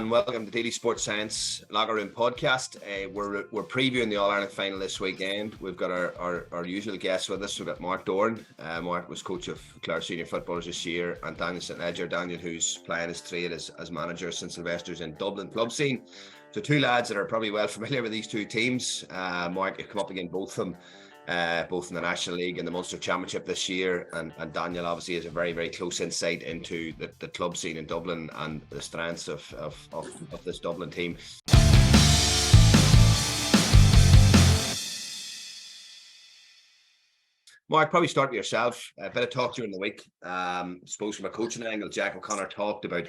and welcome to Daily Sports Science Locker Room Podcast. We're previewing the All-Ireland final this weekend. We've got our usual guests with us. We've got Mark Doran. Mark was coach of Clare Senior footballers this year, and Daniel St Ledger. Daniel, who's playing his trade as manager of St Sylvesters in Dublin club scene. So two lads that are probably well familiar with these two teams. Mark, you've come up against both of them. Both in the National League and the Munster Championship this year, and Daniel obviously has a very, very close insight into the club scene in Dublin and the strengths of this Dublin team. Mark, probably start with yourself. A bit of talk during the week. I suppose from a coaching angle, Jack O'Connor talked about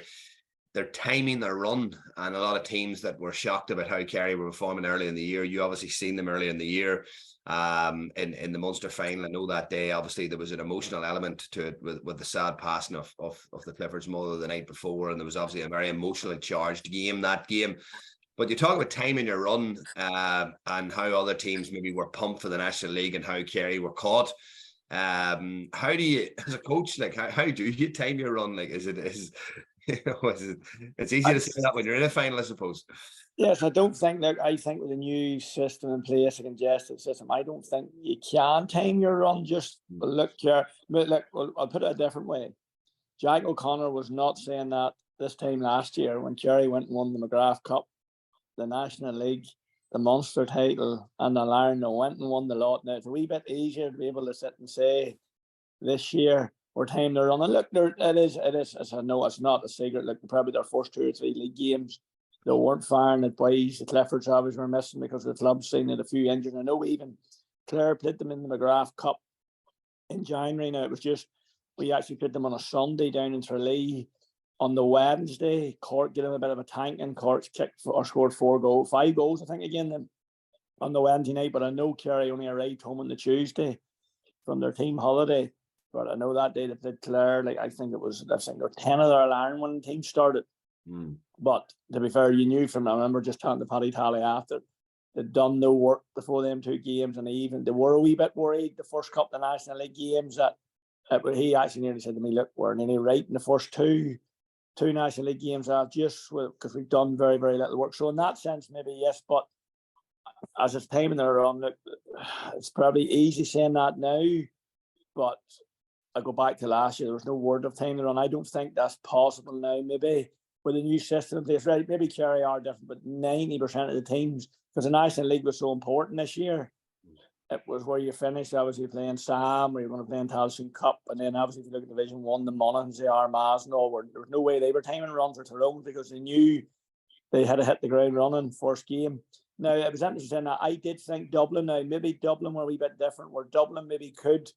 their timing, their run, and a lot of teams that were shocked about how Kerry were performing early in the year. You obviously seen them early in the year. In the Munster final. I know that day obviously there was an emotional element to it with the sad passing of the Clifford's mother the night before, and there was obviously a very emotionally charged game that game. But you talk about timing your run and how other teams maybe were pumped for the National League and how Kerry were caught. How do you, as a coach, like how do you time your run? Like it's easy to say that when you're in a final, I suppose. Yes, I don't think that. I think with the new system in place, a congested system, I don't think you can time your run. Just look here. Look, I'll put it a different way. Jack O'Connor was not saying that this time last year when Kerry went and won the McGrath Cup, the National League, the Munster title, and the Ireland. They went and won the lot. Now it's a wee bit easier to be able to sit and say this year we're timing their run. And look, it is. As I know, it's not a secret. Look, probably their first 2 or 3 league games, they weren't firing at boys. The Cliffords obviously were missing because the club's seen it a few injuries. I know even Clare played them in the McGrath Cup in January. Now it was just, we actually played them on a Sunday down in Tralee. On the Wednesday, Cork gave them a bit of a tank, and Cork scored 5 goals, I think, again then on the Wednesday night. But I know Kerry only arrived home on the Tuesday from their team holiday. But I know that day they played Clare. Like I think there were 10 of their Ireland when the team started. But to be fair, you knew from, I remember just talking to Paddy Talley after, they'd done no work before them 2 games, and they were a wee bit worried the first couple of National League games that he actually nearly said to me, look, we're nearly right in the first two National League games just because we've done very, very little work. So in that sense, maybe yes, but as it's timing their run, look, it's probably easy saying that now, but I go back to last year, there was no word of timing the run. I don't think that's possible now. Maybe with the new system in place, right? Maybe Kerry are different, but 90% of the teams, because the National League was so important this year, it was where you finished, obviously playing Sam, where you're going to play in Towson Cup, and then obviously if you look at Division 1, the Monaghan's, the Armaghs and all, there was no way they were timing runs for Tyrone because they knew they had to hit the ground running first game. Now, it was interesting that I did think Dublin, now maybe Dublin were a wee bit different, where Dublin maybe could,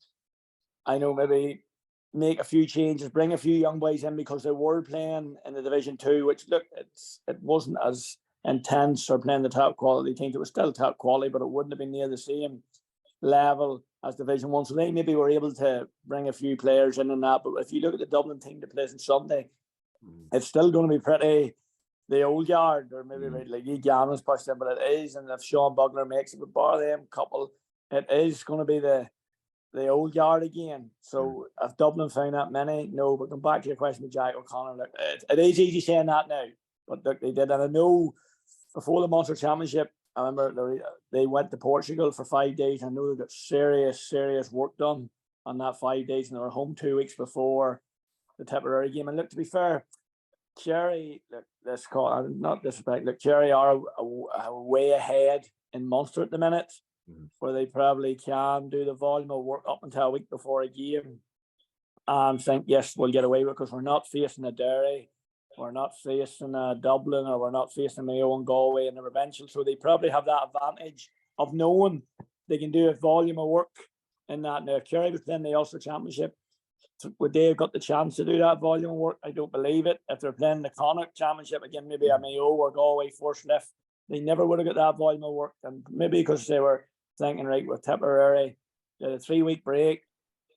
I know, maybe make a few changes, bring a few young boys in because they were playing in the Division 2, which look, it wasn't as intense or playing the top quality teams. It was still top quality, but it wouldn't have been near the same level as Division 1. So they maybe were able to bring a few players in and that. But if you look at the Dublin team that plays on Sunday, it's still going to be pretty the old yard, or maybe like Lee Gannon's pushed in, but it is. And if Sean Bugler makes it, but bar them couple, it is going to be the old yard again. So if Dublin found that many, no. But going back to your question with Jack O'Connor, look, it is easy saying that now, but look, they did. And I know before the Munster Championship, I remember they went to Portugal for 5 days. I know they got serious work done on that 5 days, and they were home 2 weeks before the Tipperary game. And look, to be fair, Kerry, look, this call, not disrespect, look, Kerry are a way ahead in Munster at the minute, where they probably can do the volume of work up until a week before a game and think, yes, we'll get away with it because we're not facing a Derry, we're not facing a Dublin, or we're not facing Mayo and Galway in the provincial. So they probably have that advantage of knowing they can do a volume of work in that. Now, if Kerry was playing the Ulster Championship, would they have got the chance to do that volume of work? I don't believe it. If they're playing the Connacht Championship again, maybe a Mayo or Galway first lift, they never would have got that volume of work. And maybe because they were thinking, right, with Tipperary, they had a 3-week break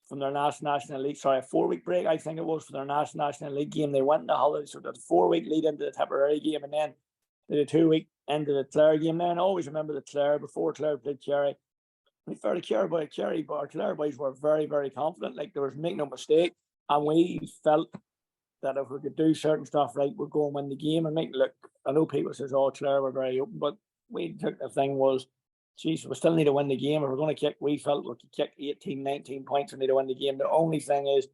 from their National League, a 4-week break, I think it was, for their National League game. They went in the holiday, so there's a 4-week lead into the Tipperary game, and then they had a 2-week into the Clare game. Now, and I always remember the Clare, before Clare played Kerry, to be fair to Clare boys were very, very confident. Like, there was, make no mistake, and we felt that if we could do certain stuff right, we'd go and win the game. And make look, I know people says, "Oh, Clare were very open," but we took the thing was, geez, we still need to win the game. If we're going to kick, we felt we could kick 18, 19 points and need to win the game. The only thing is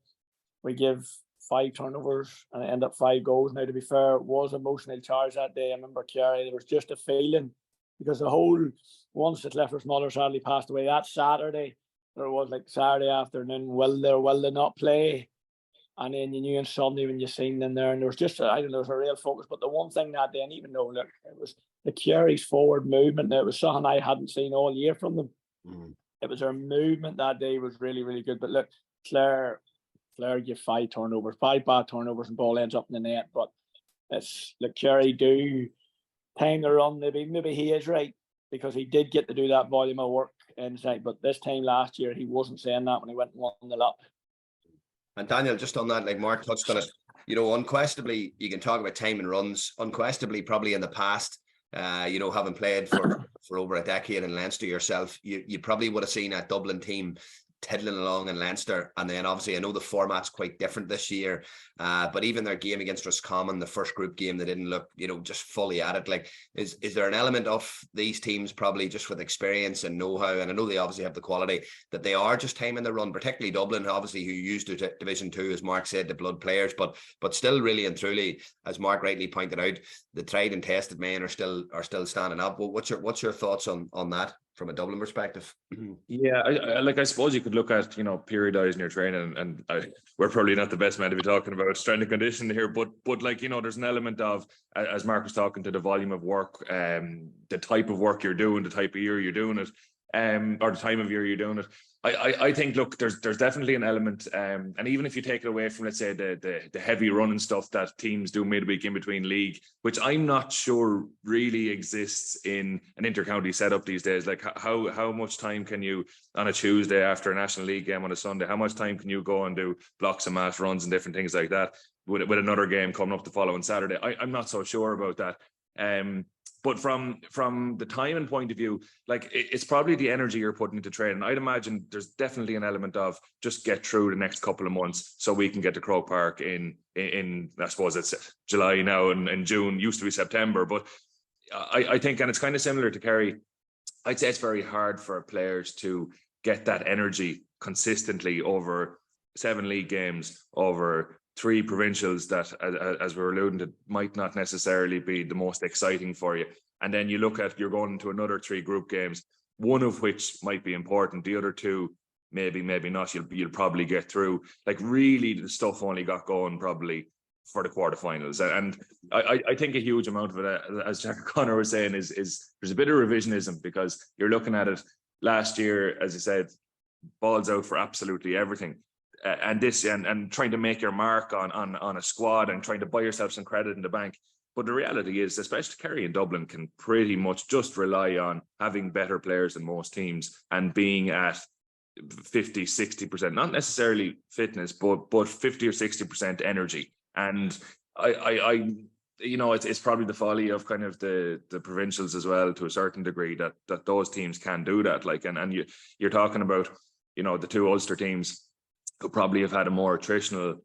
we give 5 turnovers and it ended up 5 goals. Now, to be fair, it was emotionally charged that day. I remember Kerry, there was just a feeling because the whole, once the Clifford's mother sadly passed away, that Saturday, there was like Saturday afternoon, will they not play? And then you knew on Sunday when you seen them there, and there was just, I don't know, there was a real focus. But the one thing that day, and even though, look, it was the Kerry's forward movement, it was something I hadn't seen all year from them. It was their movement that day was really, really good. But look, Clare gave 5 turnovers, 5 bad turnovers, and ball ends up in the net. But it's like Kerry do time the run. Maybe he is right because he did get to do that volume of work inside. But this time last year, he wasn't saying that when he went and won the lap. And Daniel, just on that, like Mark touched on it, you know, unquestionably, you can talk about time and runs. Unquestionably, probably in the past, you know, having played for over a decade in Leinster yourself, you probably would have seen that Dublin team tiddling along in Leinster. And then obviously I know the format's quite different this year, but even their game against Roscommon, the first group game, they didn't look, you know, just fully at it. Like, is there an element of these teams probably just with experience and know-how, and I know they obviously have the quality, that they are just timing the run, particularly Dublin, obviously, who used to Division 2, as Mark said, the blood players, but still really and truly, as Mark rightly pointed out, the tried and tested men are still standing up. Well, what's your thoughts on that from a Dublin perspective? Yeah, I suppose you could look at, you know, periodizing your training, and we're probably not the best man to be talking about strength and conditioning here, but like, you know, there's an element of, as Mark was talking to, the volume of work, the type of work you're doing, the type of year you're doing it, or the time of year you're doing it. I think, look, there's definitely an element, and even if you take it away from, let's say, the heavy running stuff that teams do midweek in between league, which I'm not sure really exists in an intercounty setup these days. Like, how much time can you, on a Tuesday after a National League game on a Sunday, how much time can you go and do blocks and mass runs and different things like that with another game coming up the following Saturday? I'm not so sure about that. But from the timing point of view, like, it's probably the energy you're putting into training. I'd imagine there's definitely an element of just get through the next couple of months so we can get to Croke Park in I suppose it's July now, and June used to be September. But I think, and it's kind of similar to Kerry, I'd say it's very hard for players to get that energy consistently over 7 league games, over 3 provincials that, as we're alluding to, might not necessarily be the most exciting for you. And then you look at, you're going into another 3 group games, one of which might be important, the other 2 maybe not. You'll probably get through. Like, really, the stuff only got going probably for the quarterfinals. And I think a huge amount of it, as Jack O'Connor was saying, is there's a bit of revisionism, because you're looking at it last year, as I said, balls out for absolutely everything. And trying to make your mark on a squad and trying to buy yourself some credit in the bank. But the reality is, especially Kerry and Dublin can pretty much just rely on having better players than most teams and being at 50, 60%, not necessarily fitness, but 50 or 60% energy. And I you know, it's probably the folly of kind of the provincials as well, to a certain degree, that those teams can do that. Like, and you're talking about, you know, the 2 Ulster teams who probably have had a more attritional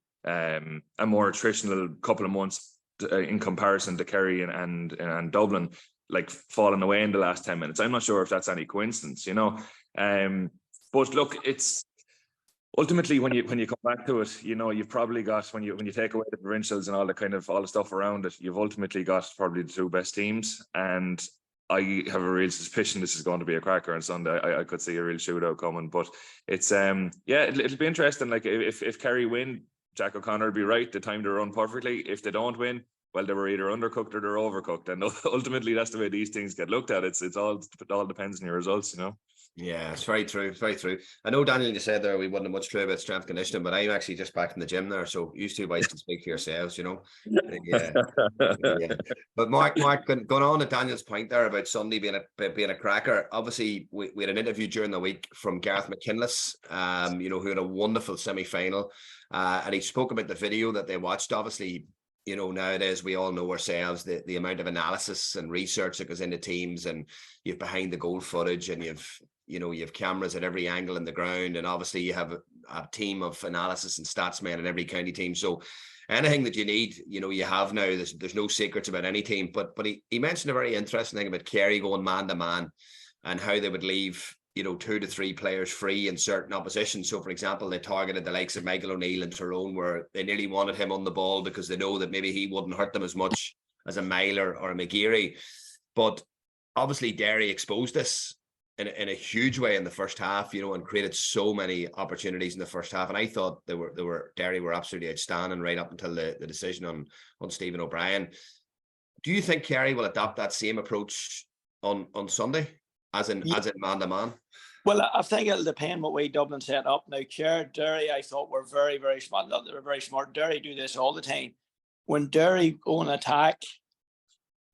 couple of months in comparison to Kerry and Dublin, like, falling away in the last 10 minutes. I'm not sure if that's any coincidence, you know. But look, it's ultimately, when you come back to it, you know, you've probably got, when you take away the provincials and all the stuff around it, you've ultimately got probably the 2 best teams. And I have a real suspicion this is going to be a cracker on Sunday. I could see a real shootout coming, but it's it'll be interesting. Like, if Kerry win, Jack O'Connor will be right. The time to run perfectly. If they don't win, well, they were either undercooked or they're overcooked, and ultimately that's the way these things get looked at. It all depends on your results, you know. Yeah, it's very true. Very true. I know, Daniel, you said there we wouldn't have much true about strength conditioning, but I'm actually just back in the gym there, so you 2 boys can speak for yourselves, you know. Yeah. But Mark, going on to Daniel's point there about Sunday being a cracker. Obviously, we had an interview during the week from Gareth McKinless, you know, who had a wonderful semi-final, and he spoke about the video that they watched. Obviously, you know, nowadays we all know ourselves the amount of analysis and research that goes into teams, and you've behind the goal footage, and you've cameras at every angle in the ground, and obviously you have a team of analysis and stats men in every county team. So anything that you need, you have now. There's no secrets about any team. But he mentioned a very interesting thing about Kerry going man to man and how they would leave 2 to 3 players free in certain opposition. So, for example, they targeted the likes of Michael O'Neill and Tyrone, where they nearly wanted him on the ball because they know that maybe he wouldn't hurt them as much as a Myler or a McGeary. But obviously, Derry exposed this in a huge way in the first half, and created so many opportunities in the first half. And I thought Derry were absolutely outstanding right up until the decision on Stephen O'Brien. Do you think Kerry will adopt that same approach on Sunday, as in man to man? Well, I think it'll depend what way Dublin set up. Now, Derry, I thought were very, very smart. Not that they were very smart. Derry do this all the time. When Derry go on attack,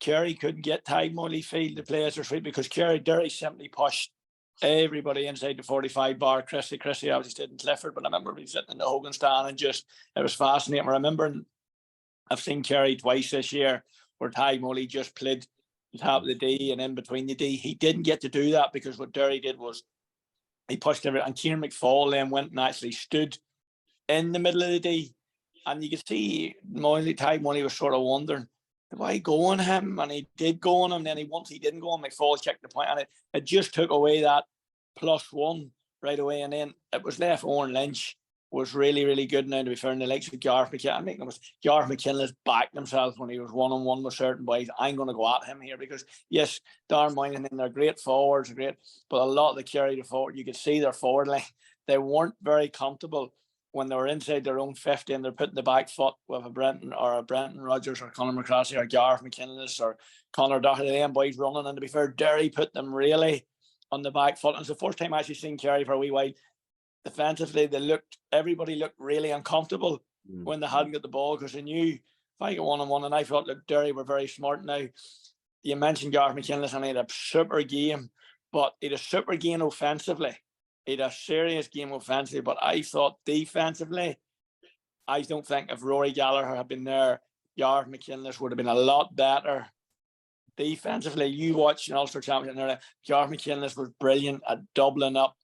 Kerry couldn't get Tadhg field, the players are free, because Derry simply pushed everybody inside the 45 bar. Chrissy obviously stayed in Clifford, but I remember we sitting in the Hogan stand and it was fascinating. I remember I've seen Kerry twice this year where Tadhg just played the top of the D and in between the D. He didn't get to do that because what Derry did was he pushed everything, and Kieran McFall then went and actually stood in the middle of the D, and you could see Tadhg was sort of wondering, do I go on him? And he did go on him. Then once he didn't go on, McFall checked the point, and it just took away that +1 right away. And then it was left Owen Lynch was really, really good now, to be fair, in the likes of Garth McKinless. I think it was Garth McKinless backed himself when he was one-on-one with certain boys. I'm going to go at him here because, yes, Darren Moynihan, they're great forwards, but a lot of the Kerry forward, you could see their forward line, they weren't very comfortable when they were inside their own 50 and they're putting the back foot with a Brenton Rodgers or Conor McCrasie or Garth McKinless or Conor Doherty, them boys running. And to be fair, Derry put them really on the back foot. And it's the first time I actually seen Kerry for a wee while. Defensively, everybody looked really uncomfortable when they hadn't got the ball, because they knew if I get one-on-one, and I thought, look, Derry were very smart. Now, you mentioned Garth McKinless, and he had a super game, but he had a super game offensively. He had a serious game offensively, but I thought defensively, I don't think if Rory Gallagher had been there, Garth McKinless would have been a lot better. Defensively, you watch an Ulster Championship there, Garth McKinless was brilliant at doubling up,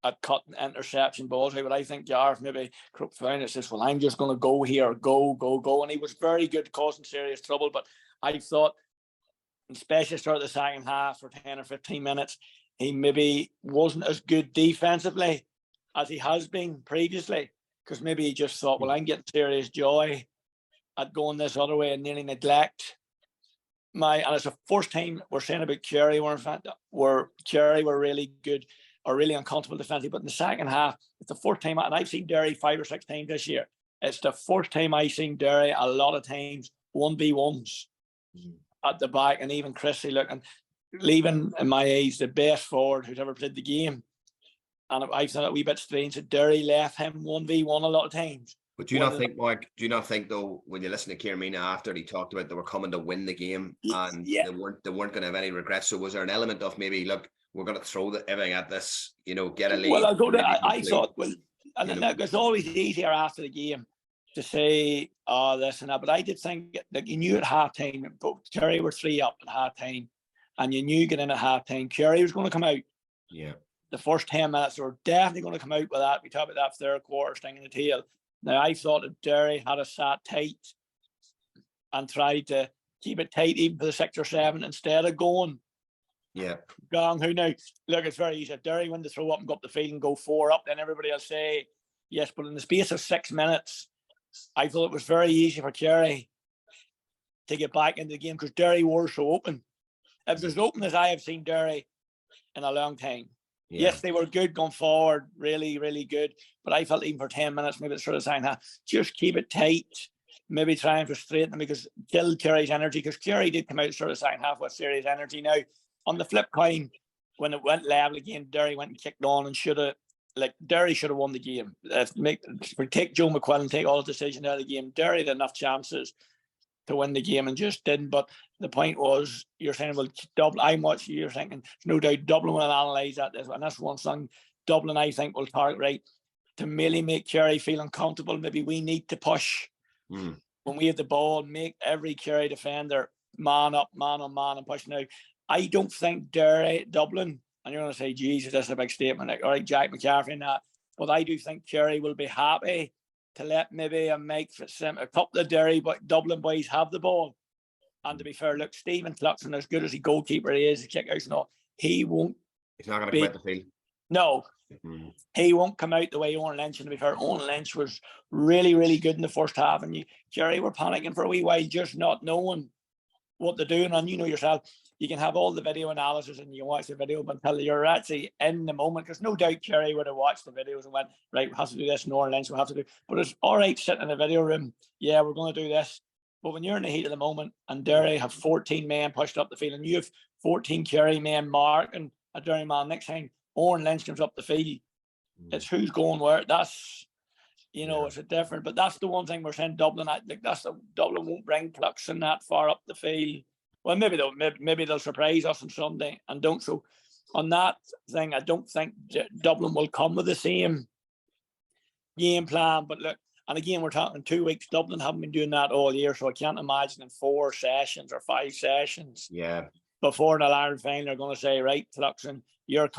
at cutting interception balls. But I think Garth maybe found it, says, well, I'm just going to go here, go. And he was very good, causing serious trouble. But I thought, especially start the second half for 10 or 15 minutes, he maybe wasn't as good defensively as he has been previously, because maybe he just thought, well, I'm getting serious joy at going this other way and nearly neglect and it's the first time we're saying about Kerry where Kerry were really good or really uncomfortable defensively, but in the second half, it's the first time, and I've seen Derry 5 or 6 times this year, it's the first time I've seen Derry a lot of times 1v1s at the back, and even Chrissy leaving, in my eyes, the best forward who's ever played the game. And I've thought a wee bit strange that Derry left him 1v1 a lot of times. But do you not think, Mark, though, when you listen to Kieran after he talked about they were coming to win the game and they weren't going to have any regrets? So was there an element of maybe, look, we're going to throw everything at this, get a lead? Well, I thought, it's always easier after the game to say, this and that. But I did think that you knew at halftime, both Kerry were 3 up at halftime, and you knew getting in at halftime, Kerry was going to come out. Yeah. The first 10 minutes, they were definitely going to come out with that. We talked about that third quarter stinging the tail. Now, I thought that Derry had a sat tight and tried to keep it tight even for the 6 or 7 instead of going. Yeah. Who now? Look, it's very easy. If Derry went to throw up and go up the field and go 4 up, then everybody will say yes. But in the space of 6 minutes, I thought it was very easy for Kerry to get back into the game because Derry were so open. It was as open as I have seen Derry in a long time. Yeah. Yes, they were good going forward, really, really good. But I felt even for 10 minutes, maybe it's sort of saying that just keep it tight, maybe try and frustrate them because kill Kerry's energy, because Kerry did come out sort of second half with serious energy. Now, on the flip coin, when it went level again, Derry went and kicked on and Derry should have won the game. Take Joe McQuillan, take all the decisions out of the game. Derry had enough chances to win the game and just didn't. But the point was, you're saying, well, Dublin, I'm watching you, you're thinking, no doubt Dublin will analyse that. And that's one thing Dublin, I think, will target right to merely make Kerry feel uncomfortable. Maybe we need to push when we have the ball, make every Kerry defender man up, man on man and push. Now, I don't think Dublin, and you're going to say, Jesus, that's a big statement. Like, all right, Jack McCaffrey and that. but I do think Kerry will be happy to let maybe a Mike Fitzsimmons, a couple of Derry but Dublin boys have the ball. And to be fair, look, Stephen Cluxton, as good as a goalkeeper he is, kick outs and all, he won't. He's not going to come out the field. No, he won't come out the way Owen Lynch. And to be fair, Owen Lynch was really, really good in the first half. And Kerry were panicking for a wee while, just not knowing what they're doing. And you know yourself, you can have all the video analysis and you can watch the video, but until you're actually in the moment, because no doubt Kerry would have watched the videos and went, right, we have to do this, and Owen Lynch will have to do. But it's all right sitting in the video room. Yeah, we're going to do this. But when you're in the heat of the moment and Derry have 14 men pushed up the field and you have 14 Kerry men marking a Derry man, next time Owen Lynch comes up the field, it's who's going where. That's, you know, it's a different. But that's the one thing we're saying. Dublin, I think Dublin won't bring Cluxton that far up the field. Well, maybe they'll surprise us on Sunday and don't. So on that thing, I don't think Dublin will come with the same game plan. But look, and again, we're talking 2 weeks. Dublin haven't been doing that all year, so I can't imagine in 4 sessions or 5 sessions. Before the Ireland final, they're going to say, right, Cluxton,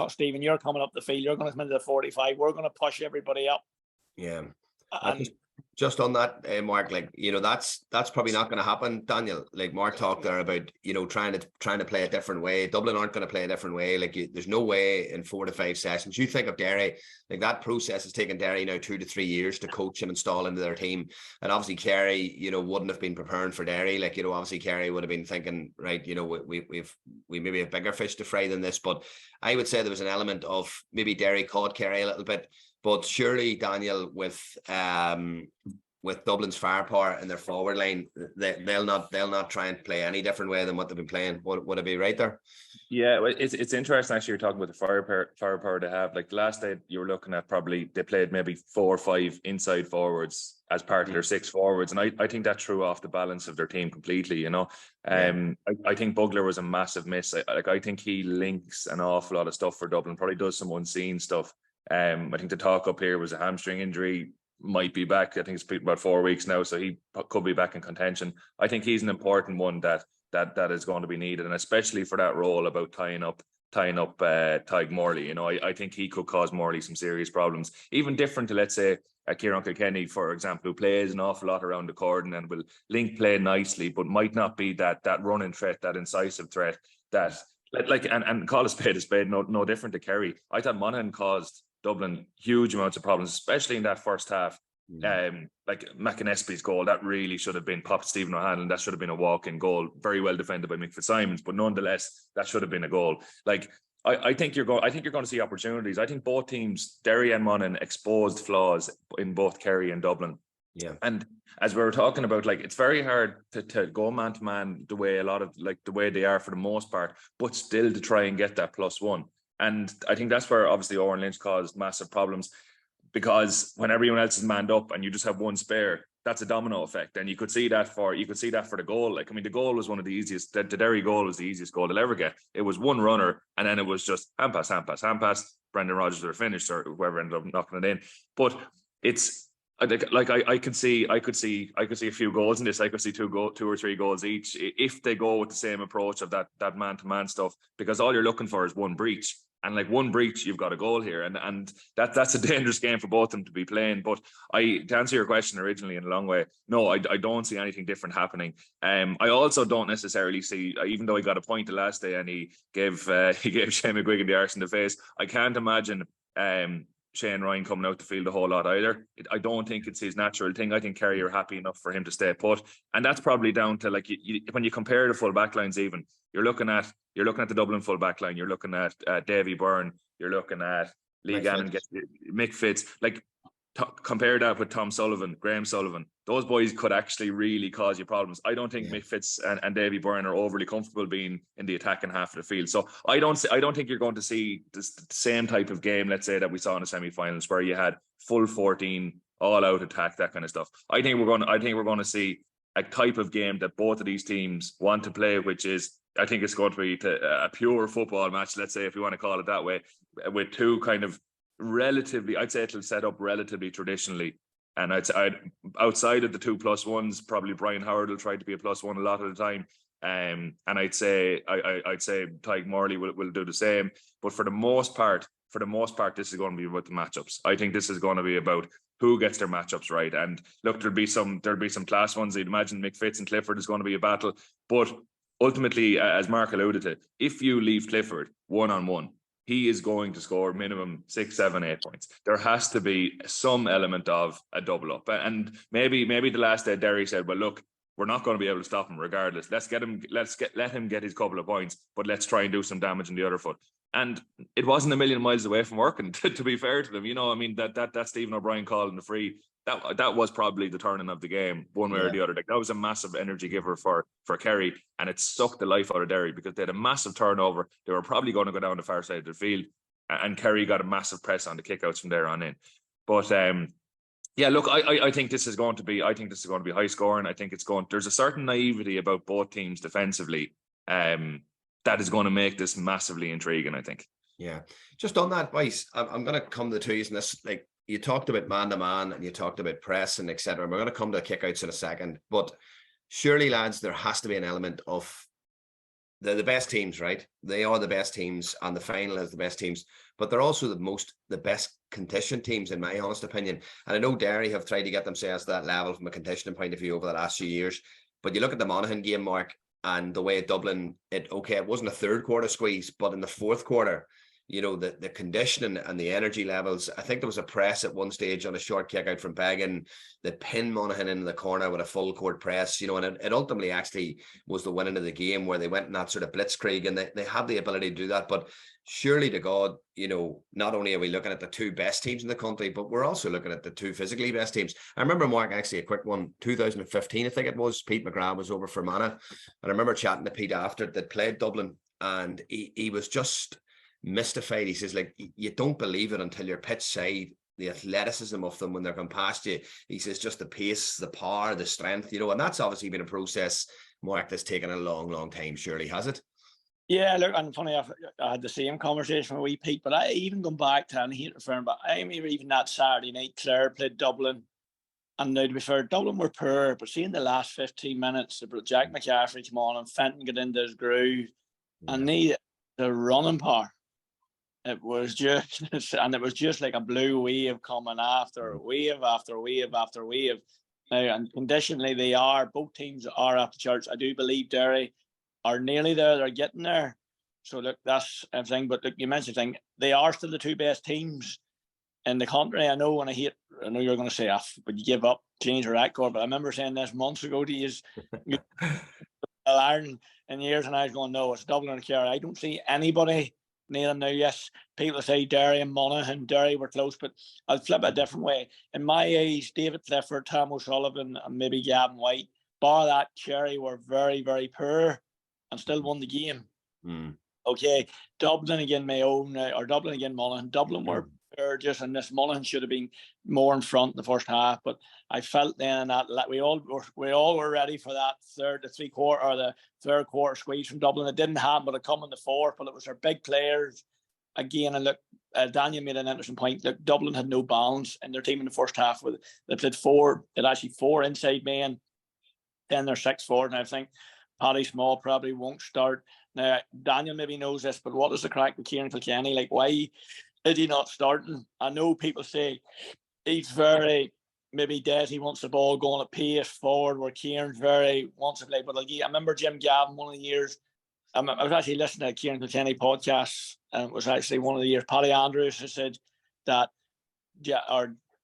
Stephen, you're coming up the field. You're going to come into the 45. We're going to push everybody up. Yeah. And just on that, Mark, like, you know, that's probably not going to happen, Daniel. Like Mark talked there about, you know, trying to play a different way. Dublin aren't going to play a different way. Like, there's no way in 4 to 5 sessions. You think of Derry, like that process has taken Derry now 2 to 3 years to coach and install into their team. And obviously Kerry, you know, wouldn't have been preparing for Derry. Like, you know, obviously Kerry would have been thinking, right, you know, we maybe have bigger fish to fry than this. But I would say there was an element of maybe Derry caught Kerry a little bit. But surely, Daniel, with Dublin's firepower and their forward line, they'll not try and play any different way than what they've been playing. Would it be right there? Yeah, well, it's interesting actually. You're talking about the firepower they have. Like last day, you were looking at probably they played maybe 4 or 5 inside forwards as part of their 6 forwards, and I think that threw off the balance of their team completely. You know, I think Bugler was a massive miss. I think he links an awful lot of stuff for Dublin. Probably does some unseen stuff. I think the talk up here was a hamstring injury, might be back. I think it's been about 4 weeks now, so he could be back in contention. I think he's an important one that is going to be needed, and especially for that role about tying up Tadhg Morley. You know, I think he could cause Morley some serious problems, even different to, let's say, Kieran Kilkenny, for example, who plays an awful lot around the cordon and will link play nicely, but might not be that running threat, that incisive threat that and call a spade, no different to Kerry. I thought Monaghan caused Dublin huge amounts of problems, especially in that first half. Like McAnespi's goal, that really should have been popped Stephen O'Hanlon. That should have been a walk-in goal, very well defended by Mick Fitzsimons, but nonetheless, that should have been a goal. Like I think you're going to see opportunities. I think both teams, Derry and Monaghan, exposed flaws in both Kerry and Dublin. Yeah, and as we were talking about, like, it's very hard to go man to man the way the way they are for the most part, but still to try and get that +1. And I think that's where obviously Owen Lynch caused massive problems, because when everyone else is manned up and you just have one spare, that's a domino effect. And you could see that for the goal. Like, I mean, the goal was one of the easiest. The Derry goal was the easiest goal they'll ever get. It was one runner, and then it was just hand pass. Brendan Rodgers would have finished, or whoever ended up knocking it in. But it's like I could see a few goals in this. I could see 2 or 3 goals each if they go with the same approach of that man to man stuff, because all you're looking for is one breach. And like one breach, you've got a goal here, and that's a dangerous game for both of them to be playing. But to answer your question originally in a long way, no, I don't see anything different happening. I also don't necessarily see, even though he got a point the last day and he gave Shane McGuigan the arse in the face, I can't imagine Shane Ryan coming out the field a whole lot either. I don't think it's his natural thing. I think Kerry are happy enough for him to stay put, and that's probably down to, like, when you compare the full back lines, even you're looking at the Dublin full back line. You're looking at Davy Byrne. You're looking at Lee Gannon, Mick Fitz. Like, compare that with Tom Sullivan, Graham Sullivan. Those boys could actually really cause you problems. I don't think Mick Fitz and Davy Byrne are overly comfortable being in the attacking half of the field. So I don't think you're going to see the same type of game, let's say, that we saw in the semi-finals, where you had full 14 all out attack, that kind of stuff. I think we're going to see a type of game that both of these teams want to play, which is, I think it's going to be a pure football match, let's say, if you want to call it that way, with 2 kind of relatively, I'd say it'll set up relatively traditionally. And I'd outside of the 2 +1s, probably Brian Howard will try to be a +1 a lot of the time. And I'd say Tadhg Morley will do the same. But for the most part, for the most part, this is going to be about the matchups. I think this is going to be about who gets their matchups right. And look, there'll be some class ones. I'd imagine McFitz and Clifford is going to be a battle. But ultimately, as Mark alluded to, if you leave Clifford 1-on-1, he is going to score minimum 6, 7, 8 points. There has to be some element of a double up. And maybe the last day Derry said, well, look, we're not going to be able to stop him regardless. Let him get his couple of points, but let's try and do some damage on the other foot. And it wasn't a million miles away from working, to be fair to them. You know, I mean, that Stephen O'Brien calling the free, that was probably the turning of the game, one way or the other. Like, that was a massive energy giver for Kerry, and it sucked the life out of Derry because they had a massive turnover. They were probably going to go down the far side of the field, and Kerry got a massive press on the kickouts from there on in. But yeah, look, I think this is going to be high scoring. I think there's a certain naivety about both teams defensively that is going to make this massively intriguing, I think. Yeah, just on that, boys, I'm going to come to the twos, and this, like, you talked about man-to-man and you talked about press and etc. We're going to come to kickouts in a second, but surely, lads, there has to be an element of the best teams, right? They are the best teams, and the final has the best teams, but they're also the best conditioned teams, in my honest opinion. And I know Derry have tried to get themselves to that level from a conditioning point of view over the last few years, but you look at the Monaghan game, Mark, and the way Dublin, it wasn't a third quarter squeeze, but in the fourth quarter, you know, the conditioning and the energy levels. I think there was a press at one stage on a short kick out from Began that pinned Monaghan into the corner with a full court press, you know, and it ultimately actually was the winning of the game, where they went in that sort of blitzkrieg, and they have the ability to do that. But surely to God, you know, not only are we looking at the two best teams in the country, but we're also looking at the two physically best teams. I remember, Mark, actually a quick one, 2015, I think it was, Pete McGrath was over for Mana. And I remember chatting to Pete after that played Dublin, and he was just mystified. He says, like, you don't believe it until you're pitch side, the athleticism of them when they're going past you. He says just the pace, the power, the strength, you know, and that's obviously been a process, Mark, that's taken a long, long time, surely, has it? Yeah, look, and funny, I had the same conversation with wee Pete, but I even gone back to, and I hate referring, but I remember even that Saturday night, Clare played Dublin, and now, to be fair, Dublin were poor, but seeing the last 15 minutes, Jack McCaffrey come on and Fenton get into his groove, and the running power. It was just like a blue wave coming after wave after wave after wave. Now, and conditionally, both teams are at the church. I do believe Derry are nearly there. They're getting there. So look, that's everything. But look, you mentioned thing. They are still the two best teams in the country. I know you're going to say, but you give up, change your record. But I remember saying this months ago to you, Ireland in years, and I was going, no, it's Dublin and Kerry. I don't see anybody near them now. Yes, people say Derry and Monaghan, Derry were close, but I'll flip it a different way. In my age, David Clifford, Tom O'Sullivan, and maybe Gavin White, bar that, Kerry were very, very poor and still won the game. Okay, Dublin again, Dublin again, Monaghan. Dublin were just, and this Monaghan should have been more in front in the first half, but I felt then that we all were ready for that the third quarter squeeze from Dublin. It didn't happen, but it come in the fourth. But it was their big players again. And look, Daniel made an interesting point. Look, Dublin had no balance in their team in the first half. They played four inside men, then their 6 forward, and I think Paddy Small probably won't start. Now, Daniel maybe knows this, but what is the crack with Kieran Kilkenny? Like, why is he not starting? I know people say he's very maybe dead. He wants the ball going at pace forward, where Kieran's very wants to play. But like, I remember Jim Gavin one of the years. I was actually listening to a Kieran Kilkenny podcast, and it was actually one of the years. Paddy Andrews has said that,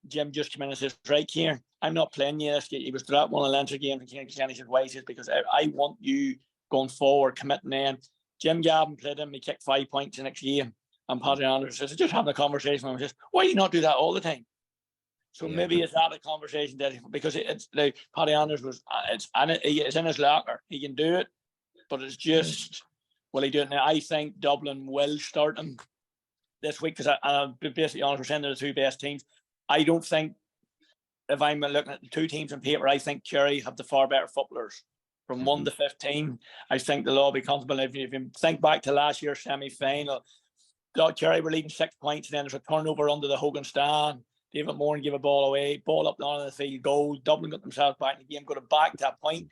Jim just came in and says, right, Kieran, I'm not playing you this game. He was throughout one of the Leinster games, and Kieran Kilkenny said, why? He says, because I want you going forward, committing in. Jim Gavin played him, he kicked 5 points the next game. And Paddy Andrews says, just having a conversation with him, says, why do you not do that all the time? So maybe it's that a conversation that, because it's like Paddy Andrews it's in his locker. He can do it, but it's just, will he do it now? I think Dublin will start him this week, because I'm basically honest, we're saying they're the two best teams. I don't think, if I'm looking at the two teams on paper, I think Kerry have the far better footballers. From 1 to 15, I think they'll all be comfortable. If you think back to last year's semi-final, Kerry were leading 6 points, and then there's a turnover under the Hogan stand. David Moore gave a ball away, ball up on the field, goal. Dublin got themselves back in the game, got it back to that point.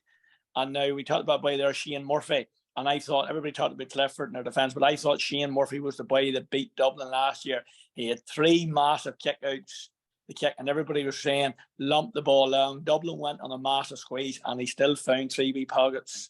And now we talked about by there Shane Murphy. and I thought everybody talked about Clifford in their defence, but I thought Shane Murphy was the boy that beat Dublin last year. He had 3 massive kick-outs, the kick, and everybody was saying, lump the ball down. Dublin went on a massive squeeze, and he still found 3 wee pockets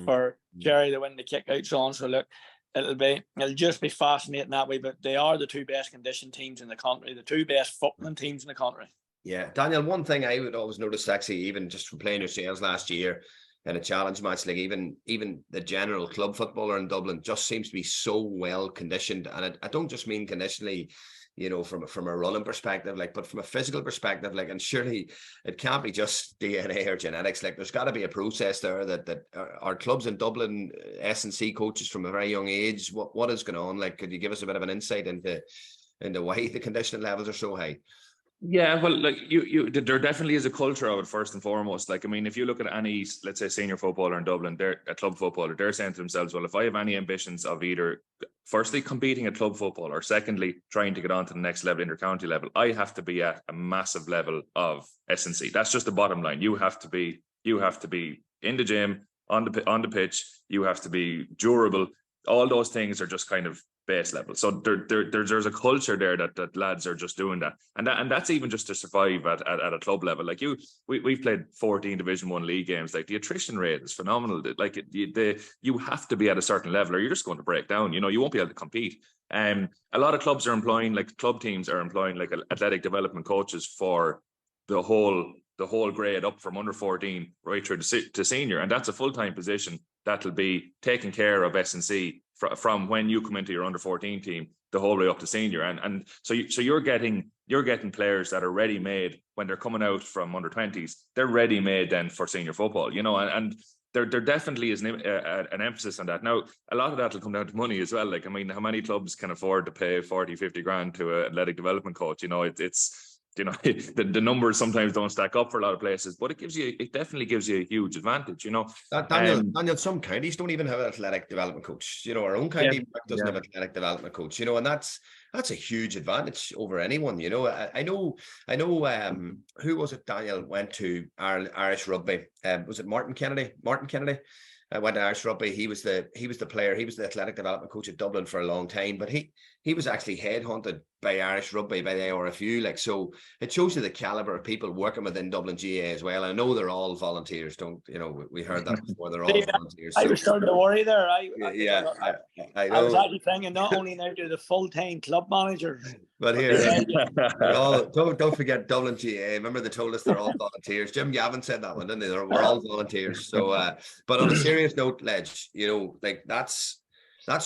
for Kerry to win the kick-outs on. So look, it'll just be fascinating that way, but they are the 2 best conditioned teams in the country, the 2 best footballing teams in the country. Yeah, Daniel, one thing I would always notice, actually, even just from playing yourselves last year in a challenge match, like even the general club footballer in Dublin just seems to be so well conditioned. And I don't just mean conditionally, you know, from a running perspective, like, but from a physical perspective, like, and surely it can't be just DNA or genetics. Like, there's got to be a process there that our clubs in Dublin, S&C coaches from a very young age, what is going on? Like, could you give us a bit of an insight into why the conditioning levels are so high? Yeah, well, like there definitely is a culture of it first and foremost. Like, I mean, if you look at any, let's say, senior footballer in Dublin, they're a club footballer, they're saying to themselves, well, if I have any ambitions of either firstly competing at club football or secondly trying to get on to the next level, inter-county level, I have to be at a massive level of S&C. That's just the bottom line. You have to be in the gym, on the pitch. You have to be durable. All those things are just kind of base level. So there's a culture there that lads are just doing that, and that's even just to survive at a club level. Like we've played 14 Division 1 league games. Like, the attrition rate is phenomenal. Like, you have to be at a certain level or you're just going to break down. You know, you won't be able to compete. A lot of clubs are employing, like club teams are employing, like athletic development coaches for the whole grade up from under 14 right through to senior, and that's a full-time position that'll be taking care of S&C from when you come into your under 14 team the whole way up to senior, and so you're getting players that are ready made when they're coming out from under 20s. They're ready made then for senior football, you know, and there definitely is an emphasis on that. Now, a lot of that will come down to money as well. Like, I mean, how many clubs can afford to pay 40-50 grand to an athletic development coach? You know, it's you know, the numbers sometimes don't stack up for a lot of places, but it definitely gives you a huge advantage, you know. Daniel, some counties don't even have an athletic development coach. You know, our own county doesn't have an athletic development coach, you know, and that's a huge advantage over anyone, you know. I know who was it, Daniel, went to Irish rugby? Was it Martin Kennedy? Went to Irish rugby. He was the player. He was the athletic development coach at Dublin for a long time, but he was actually headhunted by Irish rugby, by the RFU. Like, so it shows you the caliber of people working within Dublin GA as well. I know they're all volunteers. Don't, you know, we heard that before. They're all volunteers. I was starting to worry there. I know. I was actually thinking not only now do the full-time club managers, but here, don't forget Dublin GA. Remember, they told us they're all volunteers. Jim Gavin said that one, didn't they? We're all volunteers. So, but on a serious note, Ledge, you know, like that's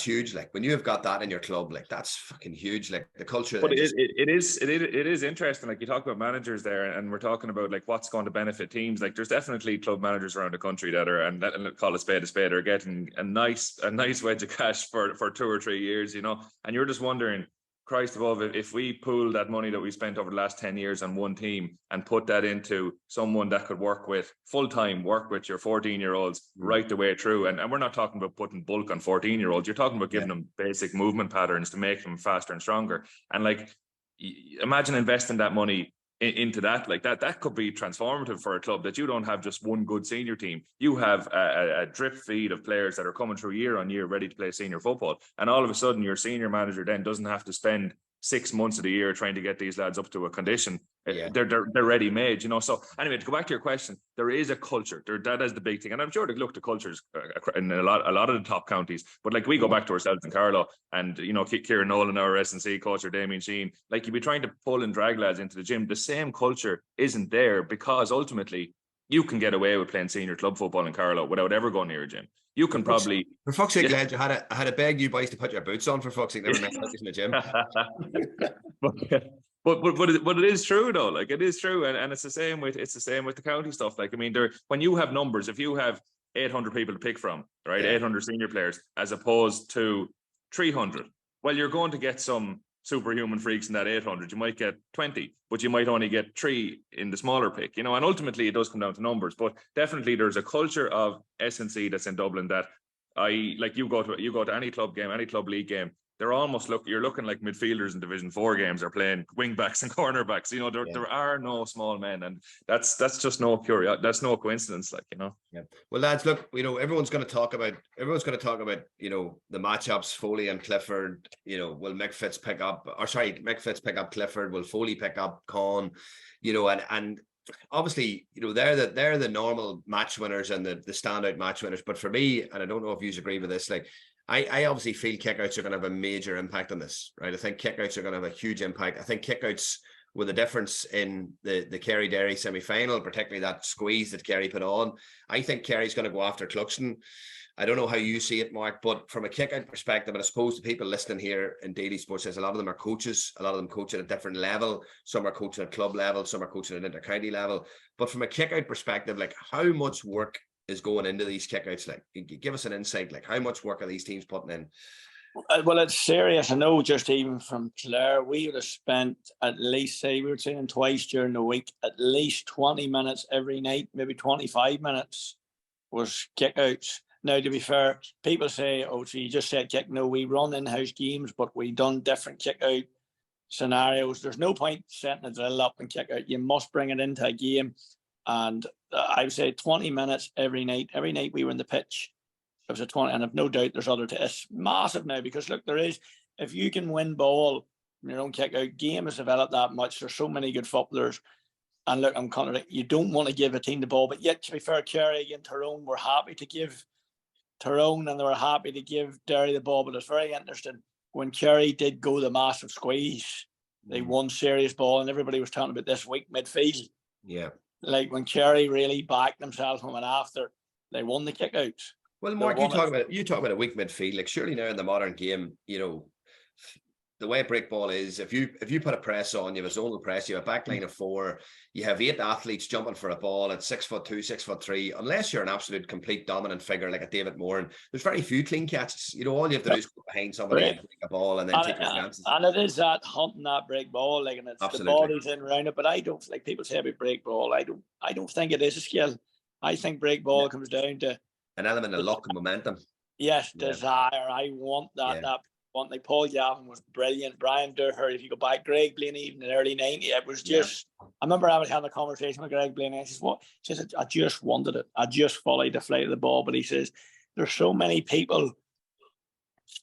huge. Like, when you have got that in your club, like, that's fucking huge. Like, the culture. But it is interesting. Like, you talk about managers there, and we're talking about like what's going to benefit teams. Like, there's definitely club managers around the country that are, and call a spade, are getting a nice wedge of cash for 2 or 3 years, you know. And you're just wondering, Christ above, if we pool that money that we spent over the last 10 years on one team and put that into someone that could work with full-time, work with your 14-year-olds right the way through. And we're not talking about putting bulk on 14-year-olds. You're talking about giving them basic movement patterns to make them faster and stronger. And like, imagine investing that money into that. Like, that could be transformative for a club, that you don't have just one good senior team. You have a drip feed of players that are coming through year on year ready to play senior football, and all of a sudden your senior manager then doesn't have to spend 6 months of the year trying to get these lads up to a condition. They're ready made, you know. So anyway, to go back to your question, there is a culture there. That is the big thing, and I'm sure they look to cultures in a lot of the top counties. But like, we go back to ourselves in Carlow, and you know, Kieran Nolan, our S&C coach, or Damien Sheen, like, you'd be trying to pull and drag lads into the gym. The same culture isn't there, because ultimately you can get away with playing senior club football in Carlow without ever going near a gym. You can probably, for fuck's sake, Ledge, I had to beg you boys to put your boots on, for fuck's sake. Never mind in the gym. But it is true though. Like, it is true, and it's the same with the county stuff. Like, I mean, when you have numbers, if you have 800 people to pick from, right, 800 senior players as opposed to 300, well, you're going to get some superhuman freaks in that 800. You might get 20, but you might only get 3 in the smaller pick, you know. And ultimately it does come down to numbers, but definitely there's a culture of S&C that's in Dublin that you go to any club game, any club league game, they're almost you're looking like midfielders in Division 4 games are playing wing backs and cornerbacks. You know, there are no small men, and that's just no that's no coincidence, like, you know. Yeah. Well, lads, look, you know, everyone's going to talk about, you know, the matchups, Foley and Clifford. You know, will Mick Fitz pick up Clifford? Will Foley pick up Con? You know, and obviously, you know, they're the normal match winners and the standout match winners. But for me, and I don't know if you agree with this, like, I obviously feel kickouts are going to have a major impact on this, right? I think kickouts are going to have a huge impact. I think kickouts with a difference in the Kerry Derry semi-final, particularly that squeeze that Kerry put on. I think Kerry's going to go after Cluxton. I don't know how you see it, Mark, but from a kick-out perspective, and I suppose the people listening here in Daily Sports says a lot of them are coaches, a lot of them coach at a different level. Some are coaching at club level, some are coaching at inter-county level. But from a kick-out perspective, like, how much work is going into these kick-outs? Like, give us an insight, like, how much work are these teams putting in? Well, it's serious. I know, just even from Clare, we would have spent at least, say, we were training twice during the week, at least 20 minutes every night, maybe 25 minutes was kickouts. Now, to be fair, people say, oh, so you just said kick. No, we run in-house games, but we done different kick-out scenarios. There's no point setting a drill up and kick-out. You must bring it into a game. And I would say 20 minutes every night. Every night we were in the pitch. It was a 20, and I've no doubt there's other. It's massive now, because look, there is, if you can win ball from your own kick out, game has developed that much. There's so many good footballers, and look, I'm kind you don't want to give a team the ball, but yet, to be fair, Kerry and Tyrone were happy to give Tyrone, and they were happy to give Derry the ball. But it's very interesting when Kerry did go the massive squeeze, they won serious ball, and everybody was talking about this weak midfield. Yeah, like when Kerry really backed themselves and went after, they won the kickouts. Well, Mark, you talk about a weak midfield. Like, surely now in the modern game, you know, the way break ball is, if you put a press on, you have a zonal press, you have a back line of 4, you have 8 athletes jumping for a ball at 6'2", 6'3", unless you're an absolute complete dominant figure like a David Moore, and there's very few clean catches. You know, all you have to do is go behind somebody and take a ball and then take your chances. And it is that hunting that break ball, like, and it's absolutely the bodies in around it. But I don't, like people say about break ball, I don't think it is a skill. I think break ball comes down to an element of luck and momentum. Yes, desire. I want that. That one, like Paul Gavin was brilliant. Brian Durher, if you go back, Greg Blaney, even in the early 90s, it was just. I remember having a conversation with Greg Blaney. I says, "What?" He says, "I just wanted it. I just followed the flight of the ball." But he says, "There's so many people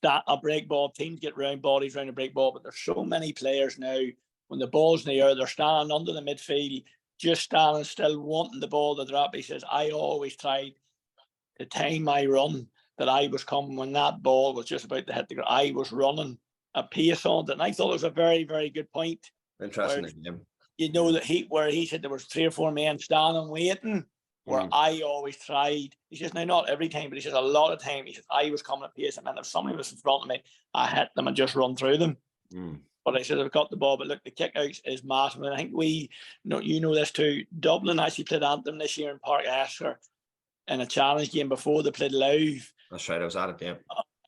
that a break ball teams get round bodies around a break ball, but there's so many players now when the ball's in the air, they're standing under the midfield, just standing still, wanting the ball to drop." He says, "I always tried to time my run that I was coming when that ball was just about to hit the ground. I was running a pace on it." And I thought it was a very, very good point. Interesting. You know, that where he said there was 3 or 4 men standing waiting, where I always tried. He says, now not every time, but he says a lot of time, he says, I was coming at pace, and then if somebody was in front of me, I hit them and just run through them. But I said, I've got the ball. But look, the kick out is massive. And I think you know this too. Dublin actually played Anthem this year in Park Esker in a challenge game before they played Louth. That's right, I was at it, yeah.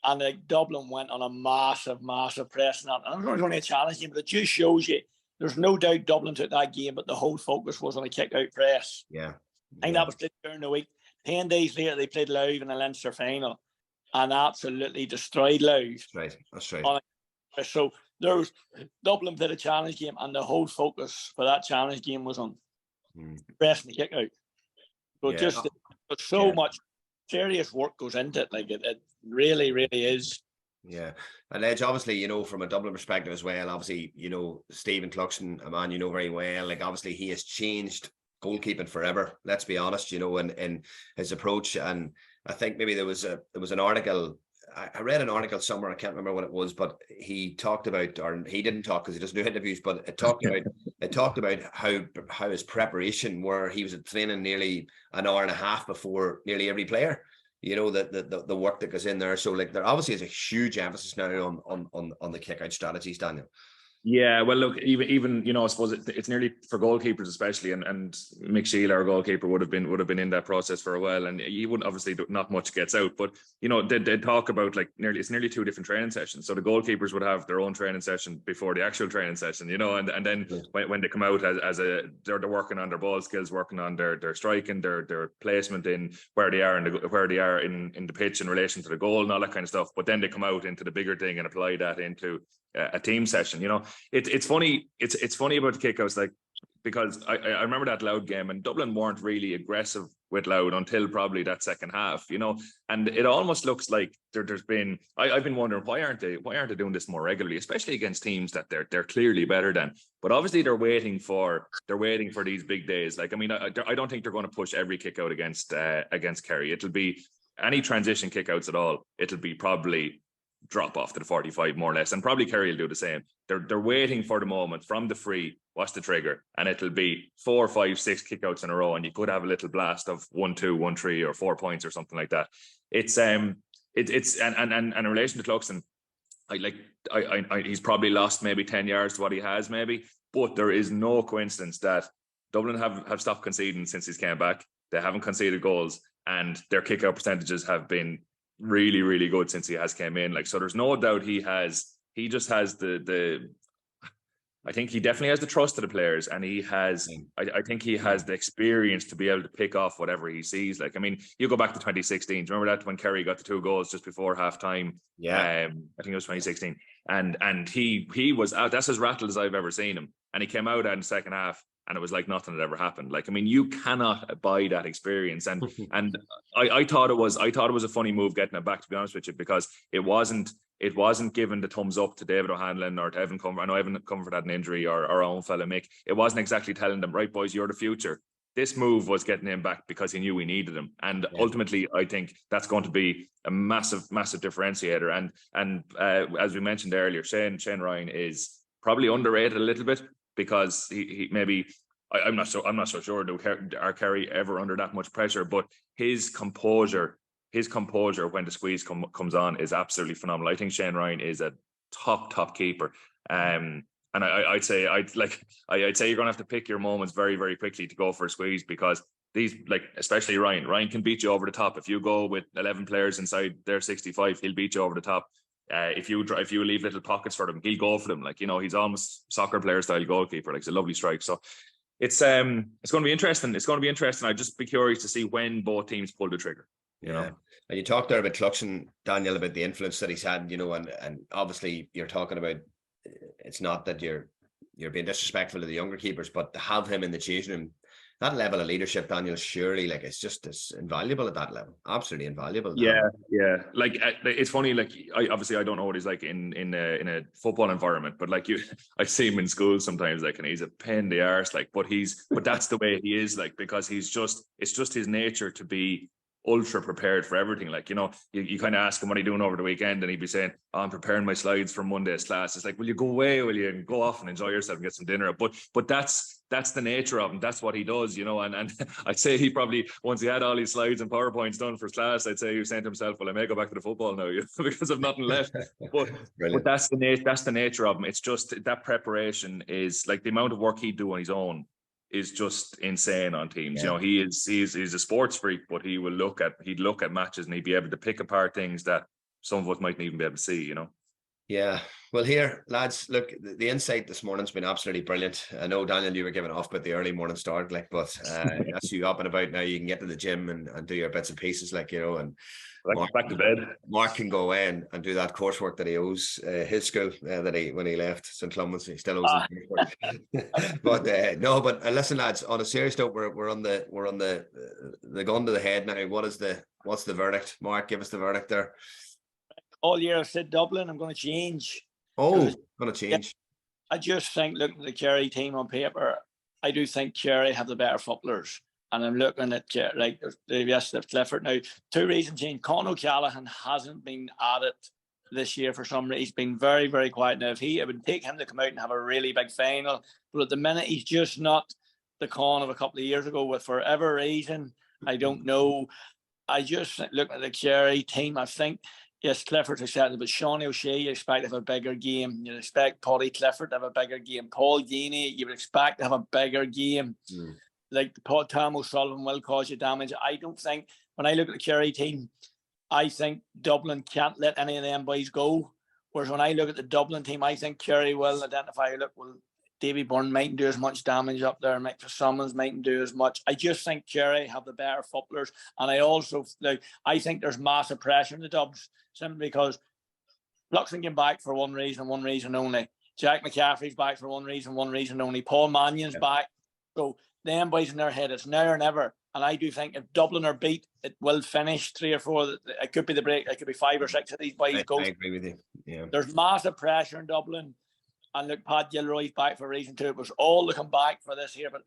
And like Dublin went on a massive, massive press. And I don't know if it's only a challenge game, but it just shows you there's no doubt Dublin took that game, but the whole focus was on a kick-out press. Yeah. I think that was played during the week. 10 days later, they played Louth in the Leinster final and absolutely destroyed Louth. That's right. So there was Dublin played a challenge game, and the whole focus for that challenge game was on pressing the kick-out. So much serious work goes into it. Like it really, really is. Yeah. And Edge, obviously, you know, from a Dublin perspective as well, obviously, you know, Stephen Cluxton, a man you know very well, like obviously he has changed goalkeeping forever, let's be honest, you know, in his approach. And I think maybe there was an article, I read an article somewhere, I can't remember what it was, but he talked about, or he didn't talk because he doesn't do interviews, but it talked about how his preparation, where he was training nearly an hour and a half before nearly every player, you know, the work that goes in there. So like there obviously is a huge emphasis now on the kick out strategies, Daniel. Yeah, well, look, even I suppose it's nearly for goalkeepers especially, and Mick Sheila, our goalkeeper, would have been in that process for a while, and he wouldn't obviously not much gets out, but they talk about like it's nearly 2 different training sessions. So the goalkeepers would have their own training session before the actual training session, and then when they come out they're working on their ball skills, working on their striking, their placement in where they are in the pitch in relation to the goal and all that kind of stuff. But then they come out into the bigger thing and apply that into a team session. It's funny. It's funny about the kickouts, like, because I remember that Louth game, and Dublin weren't really aggressive with Louth until probably that second half, and it almost looks like there's been. I've been wondering why aren't they doing this more regularly, especially against teams that they're clearly better than. But obviously they're waiting for these big days. Like, I mean, I don't think they're going to push every kick out against Kerry. It'll be any transition kickouts at all. It'll be probably drop off to the 45 more or less, and probably Kerry will do the same. They're waiting for the moment from the free, what's the trigger, and it'll be 4, 5, 6 kickouts in a row, and you could have a little blast of 1-2, 1-3, or 4 points or something like that. It's and in relation to Cluxton, he's probably lost maybe 10 yards to what he has maybe, but there is no coincidence that Dublin have stopped conceding since he's came back. They haven't conceded goals, and their kick-out percentages have been really, really good since he has came in. Like, so there's no doubt he just has the I think he definitely has the trust of the players, and he has I think he has the experience to be able to pick off whatever he sees. Like, I mean, you go back to 2016. Do you remember that when Kerry got the 2 goals just before half time? Yeah. I think it was 2016. And he was out. That's as rattled as I've ever seen him. And he came out in the second half, and it was like nothing had ever happened. Like, I mean, you cannot buy that experience. And I thought it was a funny move getting it back, to be honest with you, because it wasn't given the thumbs up to David O'Hanlon or to Evan Comfort. I know Evan Comfort had an injury, or our own fella Mick. It wasn't exactly telling them, right, boys, you're the future. This move was getting him back because he knew we needed him. And ultimately, I think that's going to be a massive, massive differentiator. And as we mentioned earlier, Shane Ryan is probably underrated a little bit, because he maybe, I'm not so sure, are Kerry ever under that much pressure, but his composure when the squeeze comes on is absolutely phenomenal. I think Shane Ryan is a top keeper. And I'd say you're going to have to pick your moments very, very quickly to go for a squeeze, because these, like, especially Ryan can beat you over the top. If you go with 11 players inside their 65, he'll beat you over the top. If you leave little pockets for them, he'll go for them. Like, he's almost soccer player style goalkeeper. Like, it's a lovely strike. So it's going to be interesting. It's going to be interesting. I'd just be curious to see when both teams pull the trigger. You know. And you talked there about Cluxton, Daniel, about the influence that he's had, and obviously you're talking about, it's not that you're being disrespectful to the younger keepers, but to have him in the changing room, that level of leadership, Daniel, surely, like, it's invaluable at that level. Absolutely invaluable. Yeah. Like, it's funny. Like, I don't know what he's like in a football environment, but like, I see him in school sometimes, like, and he's a pain in the arse, like, but that's the way he is, like, because it's just his nature to be ultra prepared for everything. Like, you kind of ask him what are you doing over the weekend, and he'd be saying, I'm preparing my slides for Monday's class. It's like, will you go away? Will you go off and enjoy yourself and get some dinner? But that's the nature of him. That's what he does, and I'd say he probably, once he had all his slides and PowerPoints done for his class, I'd say he was saying to himself, well, I may go back to the football now, because I've nothing left. But that's the nature of him. It's just that preparation is, like, the amount of work he'd do on his own is just insane on teams. He's a sports freak, but he'd look at matches and he'd be able to pick apart things that some of us mightn't even be able to see, Yeah. Well, here, lads, look, the insight this morning's been absolutely brilliant. I know, Daniel, you were giving off about the early morning start, like, but as you up and about now, you can get to the gym and do your bits and pieces, like, and back to bed. Mark can go away and do that coursework that he owes his school when he left St Clements. He still owes him coursework. But listen, lads. On a serious note, we're on the gun to the head now. What's the verdict, Mark? Give us the verdict there. All year I've said Dublin. I'm going to change. Going to change. I just think, looking at the Kerry team on paper, I do think Kerry have the better footballers. And I'm looking at, like, the Clifford now. 2 reasons, Gene. Con O'Callaghan hasn't been at it this year for some reason. He's been very, very quiet. Now, it would take him to come out and have a really big final. But at the minute, he's just not the Con of a couple of years ago. For whatever reason, I don't know. I just look at the Kerry team. I think yes, Clifford's accepted, but Sean O'Shea, you expect to have a bigger game. You expect Paddy Clifford to have a bigger game. Paul Geaney, you would expect to have a bigger game. Like Tom O'Sullivan will cause you damage. I don't think, when I look at the Kerry team, I think Dublin can't let any of them boys go. Whereas when I look at the Dublin team, I think Kerry will identify, look, well, Davy Byrne mightn't do as much damage up there. Mick Summons mightn't do as much. I just think Kerry have the better footballers. And I also, I think there's massive pressure in the Dubs, simply because Cluxton came back for one reason only. Jack McCaffrey's back for one reason only. Paul Mannion's back. So them boys in their head, it's now or never. And I do think if Dublin are beat, it will finish 3 or 4. It could be the break. It could be 5 or 6 of these boys go. I agree with you. Yeah. There's massive pressure in Dublin. And look, Pat Gilroy's back for a reason too. It was all to come back for this here. But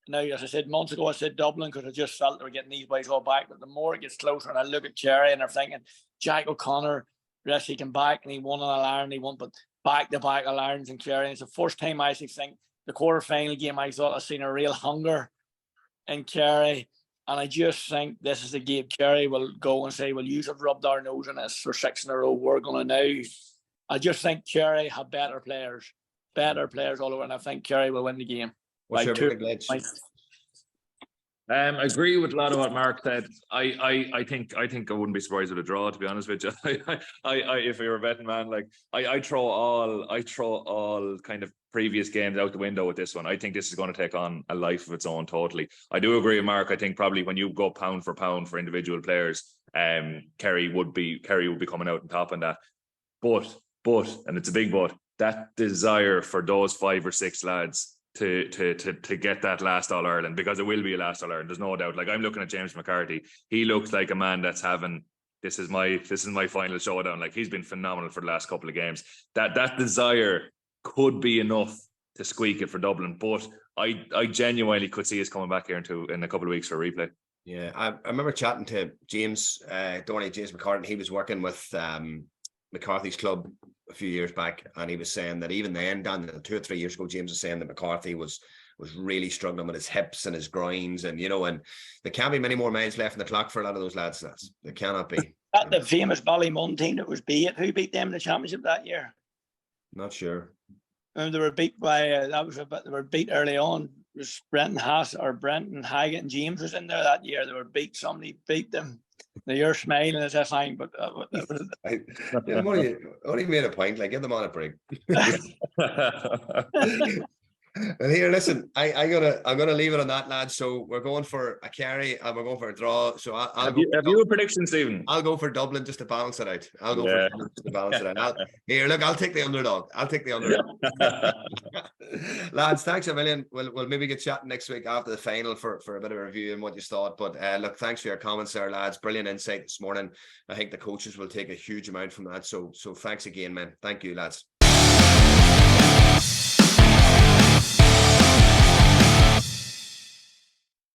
now, as I said months ago, I said Dublin because I just felt they were getting these boys all back. But the more it gets closer, and I look at Cherry and they're thinking, Jack O'Connor, yes, he came back and he won an All-Ireland. He won, but back-to-back All-Irelands and Cherry. And it's the first time I actually think the quarter-final game, I thought I've seen a real hunger in Kerry. And I just think this is the game Kerry will go and say, well, you have rubbed our nose in this for 6 in a row. We're going to now. I just think Kerry have better players all over. And I think Kerry will win the game. What's your big edge? I agree with a lot of what Mark said. I think I wouldn't be surprised with a draw, to be honest with you. If you're a betting man, like I throw all kind of previous games out the window with this one. I think this is going to take on a life of its own totally. I do agree with Mark. I think probably when you go pound for pound for individual players, Kerry would be coming out on top on that. But and it's a big but, that desire for those 5 or 6 lads to get that last All-Ireland, because it will be a last All-Ireland, there's no doubt. Like, I'm looking at James McCarthy. He looks like a man that's having, this is my final showdown. Like, he's been phenomenal for the last couple of games. That desire could be enough to squeak it for Dublin, but I genuinely could see us coming back here in a couple of weeks for a replay. Yeah, I remember chatting to James McCarthy. He was working with McCarthy's club a few years back, and he was saying that even then, down 2 or 3 years ago, James was saying that McCarthy was really struggling with his hips and his groins, and and there can't be many more miles left in the clock for a lot of those lads. There cannot be. That the famous Ballymun team that was beat. Who beat them in the championship that year? Not sure. And they were beat by they were beat early on. It was Brenton Haggett and James was in there that year. They were beat. Somebody beat them. Now you're smiling as if I'm, but only made a point. Like, give them on a break. And here, listen, I'm gonna leave it on that, lads. So we're going for a Kerry and we're going for a draw. So have you a prediction, Stephen? I'll go for Dublin just to balance it out. I'll take the underdog. Lads, thanks a million. We'll maybe get chatting next week after the final for a bit of a review and what you thought. But look, thanks for your comments there, lads. Brilliant insight this morning. I think the coaches will take a huge amount from that. So thanks again, man. Thank you, lads.